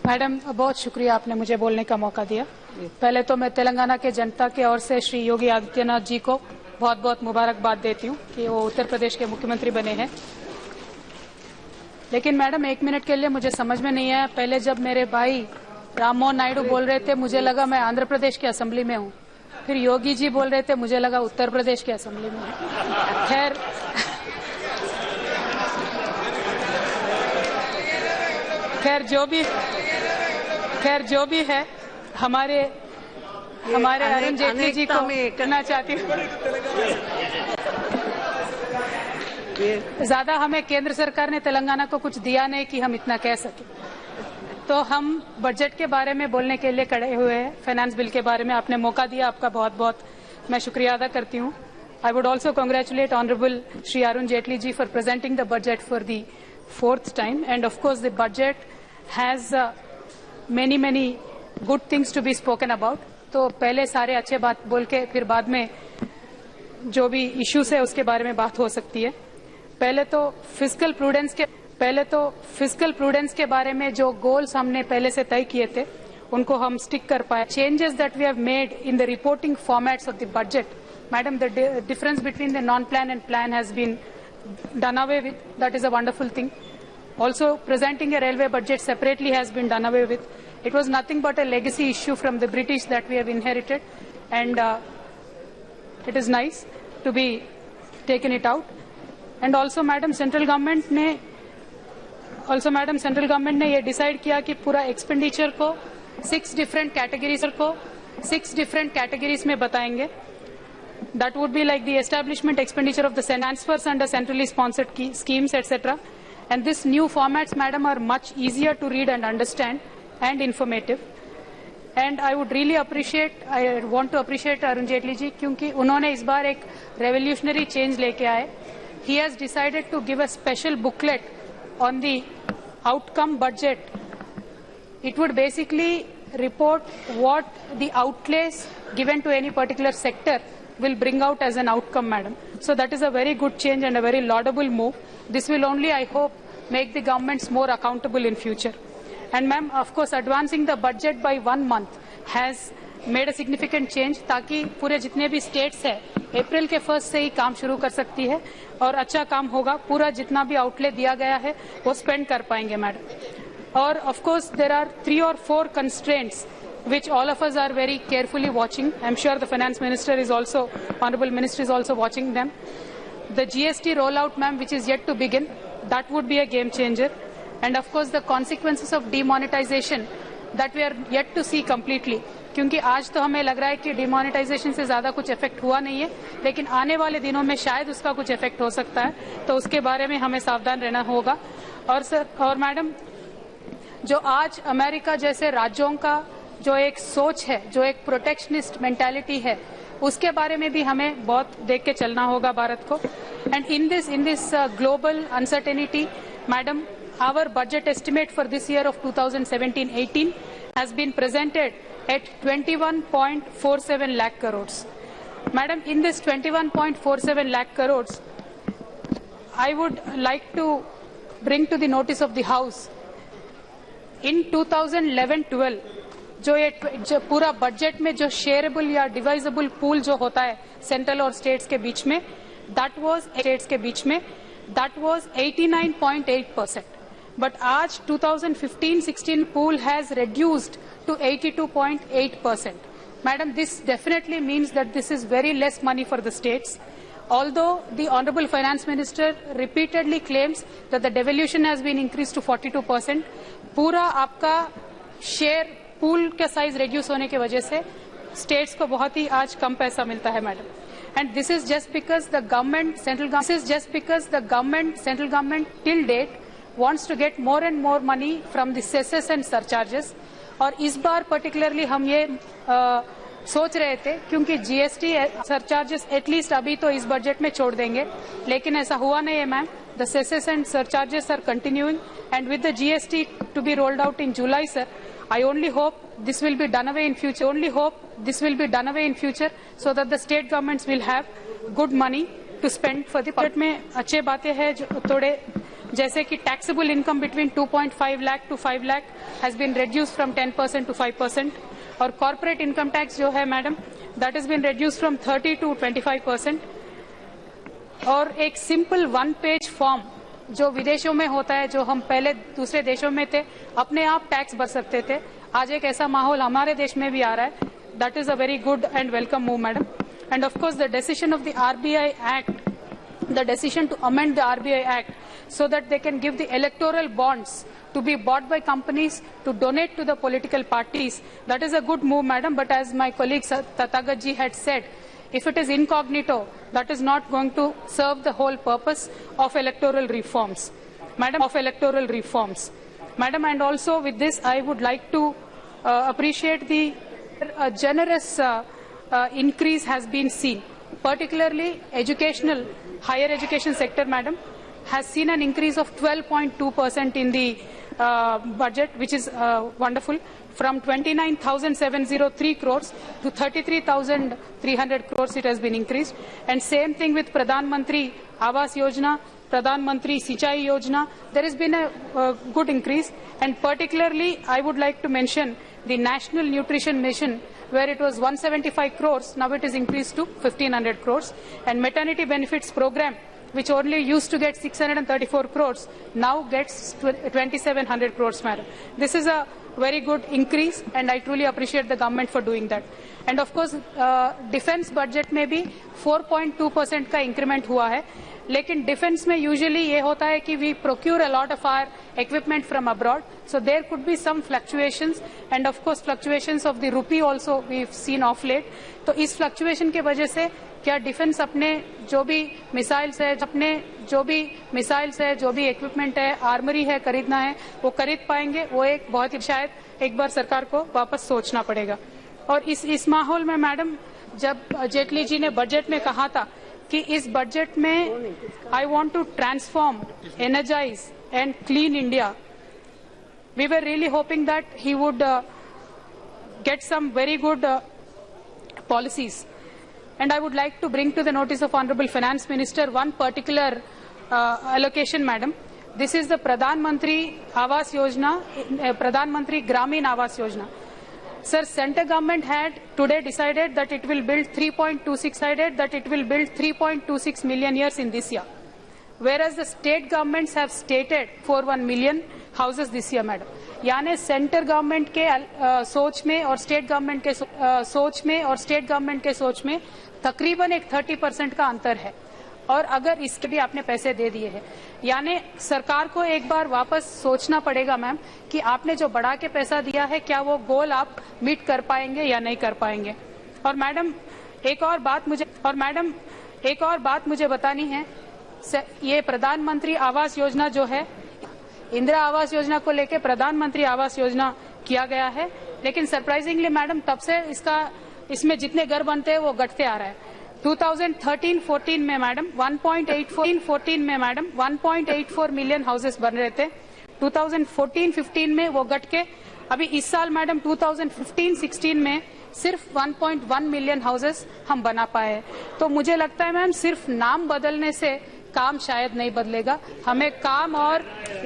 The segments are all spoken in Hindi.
मैडम, बहुत शुक्रिया आपने मुझे बोलने का मौका दिया। पहले तो मैं तेलंगाना के जनता की ओर से श्री योगी आदित्यनाथ जी को बहुत बहुत मुबारकबाद देती हूँ कि वो उत्तर प्रदेश के मुख्यमंत्री बने हैं। लेकिन मैडम, 1 मिनट के लिए मुझे समझ में नहीं आया, पहले जब मेरे भाई राम मोहन नायडू बोल रहे थे मुझे लगा मैं आंध्र प्रदेश की असेंबली में हूँ, फिर योगी जी बोल रहे थे मुझे लगा उत्तर प्रदेश की असेंबली में हूँ। खैर जो भी है, हमारे अरुण जेटली जी को कहना चाहती हूँ, ज्यादा हमें केंद्र सरकार ने तेलंगाना को कुछ दिया नहीं कि हम इतना कह सके। तो हम बजट के बारे में बोलने के लिए खड़े हुए हैं, फाइनेंस बिल के बारे में आपने मौका दिया, आपका बहुत बहुत मैं शुक्रिया अदा करती हूँ। I would also congratulate Honorable Shri Arun Jaitley ji for presenting the budget for the 4th time, and of course the budget has many good things to be spoken about. तो पहले सारे अच्छे बात बोल के फिर बाद में जो भी इश्यूज है उसके बारे में बात हो सकती है। पहले तो फिस्कल प्रूडेंस के बारे में जो गोल्स हमने पहले से तय किए थे उनको हम स्टिक कर पाए। Changes that we have made in the reporting formats of the budget, madam, the difference between the non plan and plan has been done away with. That is a wonderful thing. Also, presenting a railway budget separately has been done away with. It was nothing but a legacy issue from the British that we have inherited, and it is nice to be taken it out. And also, madam, central government ने ये decide किया कि पूरा expenditure को 6 different categories में बताएंगे. That would be like the establishment expenditure of the transfers under centrally sponsored schemes, etc. And this new formats, madam, are much easier to read and understand and informative. And I want to appreciate Arun Jaitley ji क्योंकि उन्होंने इस बार एक revolutionary change लेके आए. He has decided to give a special booklet on the outcome budget. It would basically report what the outlays given to any particular sector will bring out as an outcome, madam. So that is a very good change and a very laudable move. This will only, I hope, make the governments more accountable in future. And ma'am, of course, advancing the budget by 1 month has made a significant change ताकि पूरे जितने भी states है अप्रैल के 1st से ही काम शुरू कर सकती है और अच्छा काम होगा, पूरा जितना भी आउटले दिया गया है वो स्पेंड कर पाएंगे मैडम. और of course there are 3 or 4 constraints which all of us are very carefully watching. I'm sure the finance minister is also, honorable minister is also watching them. The GST rollout, ma'am, which is yet to begin, that would be a game changer. And of course the consequences of demonetization that we are yet to see completely. क्योंकि आज तो हमें लग रहा है कि डिमोनेटाइजेशन से ज्यादा कुछ इफेक्ट हुआ नहीं है, लेकिन आने वाले दिनों में शायद उसका कुछ इफेक्ट हो सकता है, तो उसके बारे में हमें सावधान रहना होगा. और मैडम, जो आज अमेरिका जैसे राज्यों का जो एक सोच है, जो एक प्रोटेक्शनिस्ट मेंटालिटी है, उसके बारे में भी हमें बहुत देख के चलना होगा भारत को. And in this global uncertainty, madam, our budget estimate for this year of 2017-18 has been presented at 21.47 lakh crores. Madam, in this 21.47 lakh crores, I would like to bring to the notice of the House, in 2011-12 जो पूरा बजट में जो शेयरेबल या डिवाइजेबल पूल जो होता है सेंट्रल और स्टेट्स के बीच में, that was 89.8%. But आज 2015-16 pool has reduced to 82.8%. Madam, this definitely means that this is very less money for the states. Although the Honorable Finance Minister repeatedly claims that the devolution has been increased to 42%, पूरा आपका शेयर पूल का साइज reduce होने की वजह से states को बहुत ही आज कम पैसा मिलता है, madam. And this is just because the central government till date wants to get more and more money from the cesses and surcharges. और इस बार particularly हम ये सोच रहे थे क्योंकि GST surcharges एटलीस्ट अभी तो इस बजट में छोड़ देंगे, लेकिन ऐसा हुआ नहीं है ma'am. The cesses and surcharges are continuing, and with the GST to be rolled out in July, sir, I only hope this will be done away in future. So that the state governments will have good money to spend for the budget. में अच्छे बातें हैं, जो थोड़े जैसे कि taxable income between 2.5 lakh to 5 lakh has been reduced from 10% to 5%, और कॉर्पोरेट इनकम टैक्स जो है madam that has been reduced from 30 to 25%, और एक सिंपल 1 पेज फॉर्म जो विदेशों में होता है, जो हम पहले दूसरे देशों में थे अपने आप टैक्स भर सकते थे, आज एक ऐसा माहौल हमारे देश में भी आ रहा है. That is a very good and welcome move madam. And of course the decision of the RBI act, the decision to amend the RBI Act so that they can give the electoral bonds to be bought by companies to donate to the political parties. That is a good move, madam. But as my colleague Tathagat ji had said, if it is incognito, that is not going to serve the whole purpose of electoral reforms, madam. And also with this, I would like to appreciate the generous increase has been seen. Particularly higher education sector, madam, has seen an increase of 12.2% in the budget, which is wonderful. From 29,703 crores to 33,300 crores it has been increased. And same thing with Pradhan Mantri Awas Yojana, Pradhan Mantri Sinchai Yojana. There has been a good increase. And particularly, I would like to mention the National Nutrition Mission, where it was 175 crores, now it is increased to 1,500 crores. And maternity benefits program, which only used to get 634 crores, now gets 2,700 crores, madam. This is a very good increase, and I truly appreciate the government for doing that. And of course, defense budget में भी 4.2% का increment हुआ है. लेकिन डिफेंस में यूजुअली ये होता है कि we procure a lot of our equipment from abroad, so there could be some fluctuations, and of course fluctuations of the rupee also we have seen of late. तो इस फ्लक्चुएशन की वजह से क्या डिफेंस अपने जो भी मिसाइल्स है, जो भी इक्विपमेंट है, आर्मरी है, खरीदना है, वो खरीद पाएंगे? वो एक बहुत ही शायद एक बार सरकार को वापस सोचना पड़ेगा. और इस माहौल में मैडम, जब जेटली जी ने बजट में कहा था कि इस बजट में I want to transform, energize and clean India, we were really hoping that he would get some very good policies. And I would like to bring to the notice of Honorable Finance Minister one particular allocation, madam. This is the Pradhan Mantri Awas Yojana, Pradhan Mantri Gramin Awas Yojana. Sir, central government had today decided that it will build 3.26 million years in this year, whereas the state governments have stated 4.1 million houses this year, madam. यानी सेंटर गवर्नमेंट के सोच में और स्टेट गवर्नमेंट के सोच में तकरीबन एक 30% का अंतर है. और अगर इसके भी आपने पैसे दे दिए हैं, यानी सरकार को एक बार वापस सोचना पड़ेगा मैम कि आपने जो बढ़ा के पैसा दिया है, क्या वो गोल आप मीट कर पाएंगे या नहीं कर पाएंगे. और मैडम एक और बात मुझे बतानी है. ये प्रधानमंत्री आवास योजना जो है, इंदिरा आवास योजना को लेके प्रधानमंत्री आवास योजना किया गया है, लेकिन सरप्राइजिंगली मैडम तब से इसमें जितने घर बनते हैं वो घटते आ रहा है. 2013-14 में मैडम 1.84 मिलियन हाउसेस बन रहे थे. 2014-15 में वो घट के अभी इस साल मैडम 2015-16 में सिर्फ 1.1 मिलियन हाउसेस हम बना पाए. तो मुझे लगता है मैम सिर्फ नाम बदलने से काम शायद नहीं बदलेगा. हमें काम और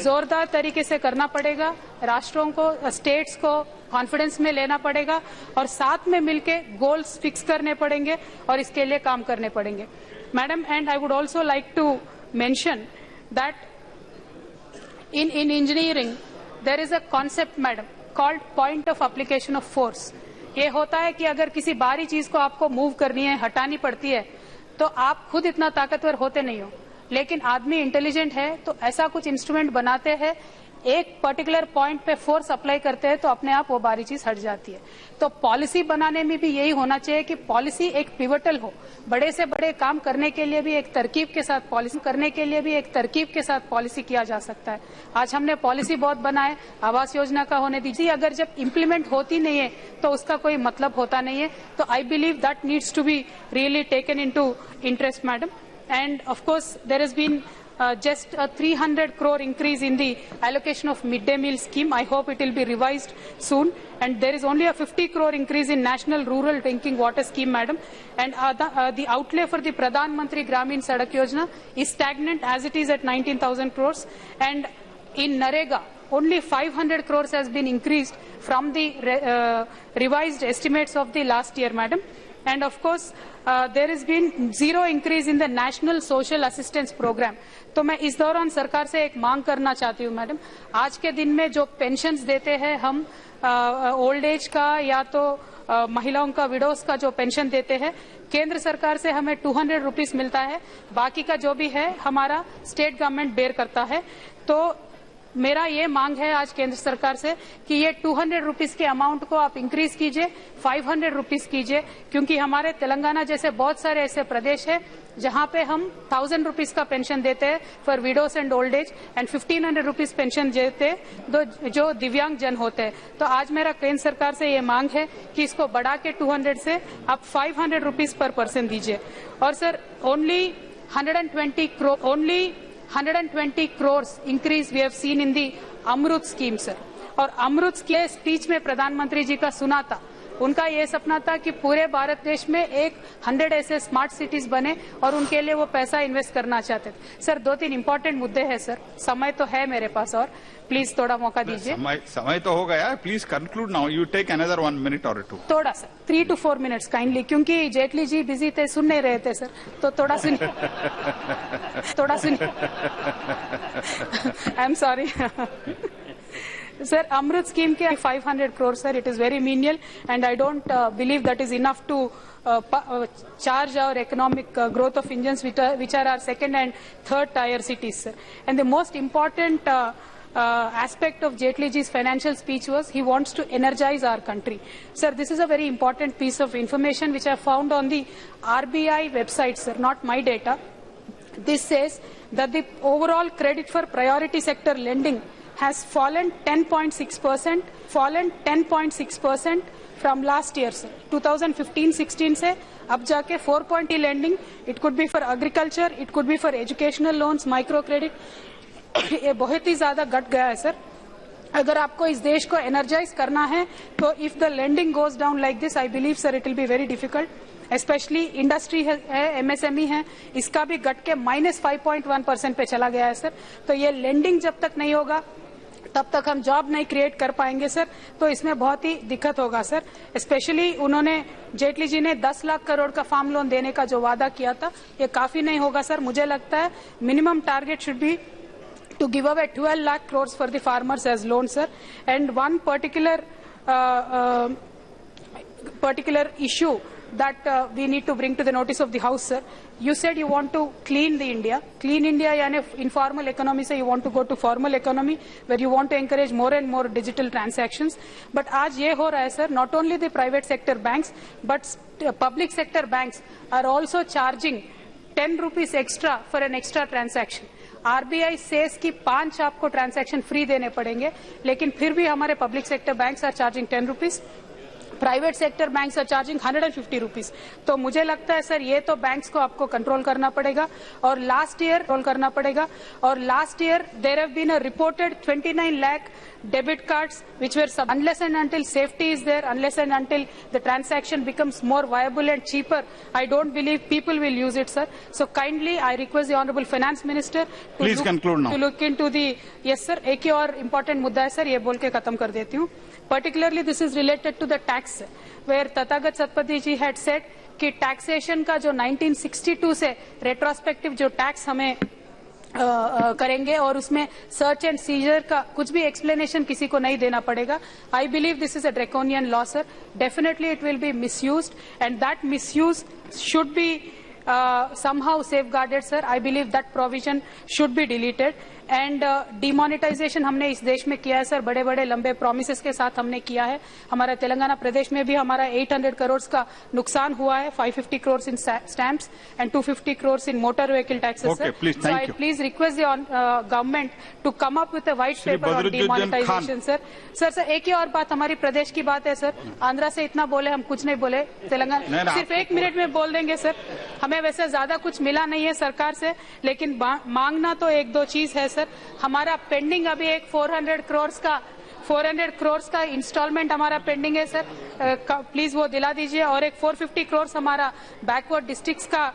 जोरदार तरीके से करना पड़ेगा. राष्ट्रों को, स्टेट्स को कॉन्फिडेंस में लेना पड़ेगा और साथ में मिलके गोल्स फिक्स करने पड़ेंगे और इसके लिए काम करने पड़ेंगे madam. And I would also like to mention that in engineering there is a concept madam called point of application of force. ये होता है कि अगर किसी बाहरी चीज को आपको मूव करनी है, हटानी पड़ती है, तो आप खुद इतना ताकतवर होते नहीं हो, लेकिन आदमी इंटेलिजेंट है तो ऐसा कुछ इंस्ट्रूमेंट बनाते हैं, एक पर्टिकुलर पॉइंट पे फोर्स अप्लाई करते हैं तो अपने आप वो बारी चीज हट जाती है. तो पॉलिसी बनाने में भी यही होना चाहिए कि पॉलिसी एक पिवटल हो. बड़े से बड़े काम करने के लिए भी एक तरकीब के साथ पॉलिसी किया जा सकता है. आज हमने पॉलिसी बहुत बनाए, आवास योजना का होने दीजिए, अगर जब इम्प्लीमेंट होती नहीं है तो उसका कोई मतलब होता नहीं है. तो I believe that needs to be really taken into interest madam. And of course there has been just a 300 crore increase in the allocation of midday meal scheme. I hope it will be revised soon. And there is only a 50 crore increase in National Rural Drinking Water Scheme, madam. And the outlay for the Pradhan Mantri Gramin Sadak Yojana is stagnant as it is at 19,000 crores. And in Narega, only 500 crores has been increased from the revised estimates of the last year, madam. And of course, there has been zero increase in the National Social Assistance Program. तो मैं इस दौरान सरकार से एक मांग करना चाहती हूँ, मैडम। आज के दिन में जो पेंशन्स देते हैं हम ओल्ड एज का या तो महिलाओं का विडोज का जो पेंशन देते हैं, केंद्र सरकार से हमें 200 रुपीस मिलता है, बाकी का जो भी है हमारा स्टेट गवर्नमेंट बेयर करता है। तो मेरा ये मांग है आज केंद्र सरकार से कि ये 200 रुपीस के अमाउंट को आप इंक्रीज कीजिए, 500 रुपीस कीजिए, क्योंकि हमारे तेलंगाना जैसे बहुत सारे ऐसे प्रदेश है जहां पे हम 1000 रुपीस का पेंशन देते हैं for widows and old age and 1500 rupees pension देते हैं जो दिव्यांग जन होते हैं। तो आज मेरा केंद्र सरकार से ये मांग है कि इसको बढ़ा के 200 से आप 500 रुपीस पर पर्सन दीजिए। और sir only 120 crores increase we have seen in the Amrut scheme sir. और अमृत के स्पीच में प्रधानमंत्री जी का सुना था, उनका ये सपना था कि पूरे भारत देश में 100 ऐसे स्मार्ट सिटीज बने और उनके लिए वो पैसा इन्वेस्ट करना चाहते थे। सर 2-3 इंपॉर्टेंट मुद्दे हैं सर, समय तो है मेरे पास और प्लीज थोड़ा मौका दीजिए। समय तो हो गया, please conclude now, you take another 1 minute or 2। थोड़ा सर 3 to 4 minutes काइंडली, क्योंकि जेटली जी बिजी थे, सुन नहीं रहे थे सर, तो थोड़ा सुनिए थोड़ा सुनिए। I am sorry sir. Amrut scheme के 500 crore sir, it is very menial and I don't believe that is enough to charge our economic growth of engines which are our second and third tier cities, sir. And the most important aspect of Jaitley ji's financial speech was he wants to energize our country. Sir, this is a very important piece of information which I found on the RBI website, sir, not my data. This says that the overall credit for priority sector lending has fallen 10.6% from last year, sir. 2015-16 से अब जाके 4.0 lending, it could be for agriculture, it could be for educational loans, micro credit, ये बहुत ही ज्यादा घट गया है सर। अगर आपको इस देश को एनर्जाइज करना है तो if the lending goes down like this, I believe sir it will be very difficult. Specially industry है, एमएसएमई है, इसका भी घट के -5.1% पे चला गया है सर। तो ये लेंडिंग जब तक नहीं होगा तब तक हम जॉब नहीं क्रिएट कर पाएंगे सर, तो इसमें बहुत ही दिक्कत होगा सर। स्पेशली उन्होंने जेटली जी ने 10 लाख करोड़ का फार्म लोन देने का जो वादा किया था, ये काफी नहीं होगा सर। मुझे लगता है minimum target should be to give away 12 lakh crores for the farmers as loan, sir. And one particular issue that we need to bring to the notice of the House, sir. You said you want to clean the India. Clean India यानी informal economy से you want to go to formal economy where you want to encourage more and more digital transactions. But आज ये हो रहा है sir, not only the private sector banks but public sector banks are also charging 10 rupees extra for an extra transaction. RBI cess की 5 आपको ट्रांजैक्शन फ्री देने पड़ेंगे, लेकिन फिर भी हमारे public sector banks are charging 10 rupees, private sector banks are charging 150 rupees. तो मुझे लगता है सर ये तो बैंक्स को आपको कंट्रोल करना पड़ेगा और last year there have been a reported 29 lakh debit cards which were unless and until safety is there, unless and until the transaction becomes more viable and cheaper, I don't believe people will use it, sir. So kindly I request the honorable finance minister to please conclude now, to look into the yes sir। एक ही और important मुद्दा है सर, ये बोल के खत्म कर देती हूँ। Particularly this is related to the tax, where Tathagata Satpathy ji had said कि taxation का जो 1962 से retrospective जो tax हमें करेंगे और उसमें सर्च एंड सीजर का कुछ भी एक्सप्लेनेशन किसी को नहीं देना पड़ेगा। I believe this is a draconian law sir, definitely it will be misused and that misuse should be somehow safeguarded sir. I believe that provision should be deleted and demonetization हमने इस देश में किया है सर, बड़े बड़े लंबे प्रोमिसेस के साथ हमने किया है। हमारा तेलंगाना प्रदेश में भी हमारा 800 करोड़ का नुकसान हुआ है, 550 crores in stamps and 250 crores in motor vehicle taxes. Okay, sir. please, so I please request the government to come up with a white paper on demonetization sir. Sir एक ही और बात, हमारी प्रदेश की बात है सर, आंध्रा से इतना बोले हम कुछ नहीं बोले, तेलंगाना सिर्फ 1 मिनट में बोल देंगे सर। हमें हमें वैसे ज्यादा कुछ मिला नहीं है सरकार से, लेकिन मांगना तो एक दो चीज है सर। हमारा पेंडिंग अभी एक 400 करोड़ का इंस्टॉलमेंट हमारा पेंडिंग है सर, प्लीज वो दिला दीजिए। और एक 450 करोड़ हमारा बैकवर्ड डिस्ट्रिक्ट्स का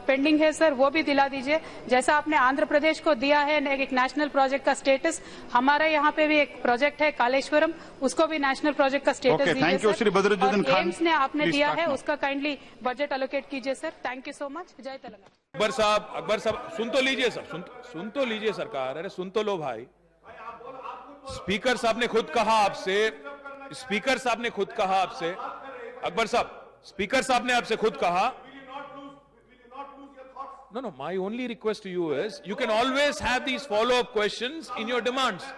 पेंडिंग है सर, वो भी दिला दीजिए। जैसा आपने आंध्र प्रदेश को दिया है एक नेशनल प्रोजेक्ट का स्टेटस, हमारा यहाँ पे भी एक प्रोजेक्ट है कालेश्वरम, उसको भी नेशनल प्रोजेक्ट का स्टेटस दीजिए। Thank you Shri Badruddin Khan. AIIMS ने आपने दिया है उसका काइंडली बजट एलोकेट कीजिए sir. Thank you so much. जय तेलंगाना। अकबर साहब सुन तो लीजिए सर, सुन तो लीजिए सरकार, अरे सुन तो लो भाई। स्पीकर साहब ने खुद कहा आपसे, अकबर साहब, स्पीकर साहब ने आपसे खुद कहा। No, my only request to you is, you can always have these follow-up questions in your demands.